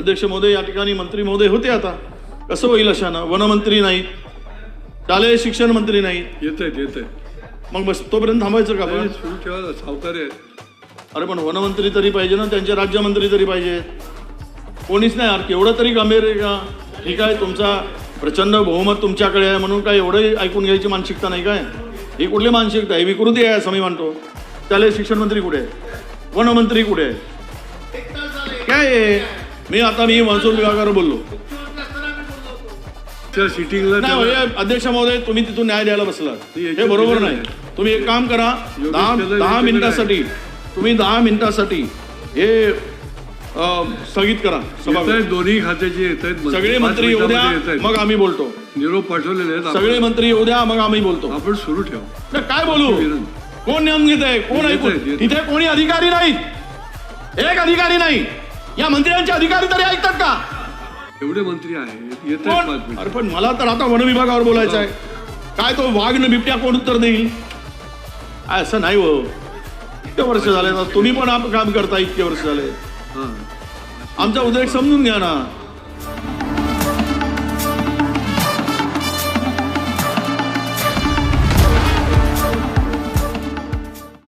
अध्यक्ष महोदय या ठिकाणी मंत्री महोदय होते. आता कसं होईल अशानं? वनमंत्री नाही, शालेय शिक्षण मंत्री नाही. येत मग बस तोपर्यंत थांबायचं का आपण? सुरू ठेवा, सावकार आहे. अरे पण वनमंत्री तरी पाहिजे ना, त्यांचे राज्यमंत्री तरी पाहिजे. कोणीच नाही यार. केवढं तरी गंभीर आहे का? ठीक आहे, तुमचा प्रचंड बहुमत तुमच्याकडे आहे म्हणून काय एवढं ऐकून घ्यायची मानसिकता नाही काय? ही कुठली मानसिकता आहे? विकृती आहे असं मी म्हणतो. शालेय शिक्षण मंत्री कुठे आहे? वनमंत्री कुठे आहे? काय आहे? मी महसूल विभागावर बोललो सिटिंगला नाही. अध्यक्ष महोदय, तुम्ही तिथून न्याय द्यायला बसला, हे बरोबर नाही. तुम्ही एक काम करा, 10 मिनिटासाठी तुम्ही 10 मिनिटासाठी हे स्थगित करा. दोन्ही खात्याचे येत आहेत, सगळे मंत्री येऊ द्या, मग आम्ही बोलतो. निरोप पाठवलेले आहेत. सगळे मंत्री येऊ द्या, मग आम्ही बोलतो. आपण सुरू ठेवू. काय बोलू? कोण नियम घेत आहे? कोण ऐकून? तिथे कोणी अधिकारी नाहीत, एक अधिकारी नाही. या मंत्र्यांचे अधिकारी तरी ऐकतात का? एवढे मंत्री आहेत, येत कोण? आहेत. अरे पण मला तर आता वन विभागावर बोलायचं आहे. काय तो वाघ न बिबट्या कोण उत्तर देईल? असं नाही हो. इतके वर्ष झाले ना, तुम्ही पण काम करता, इतके वर्ष झाले. आमचा उद्रेक समजून घ्या ना.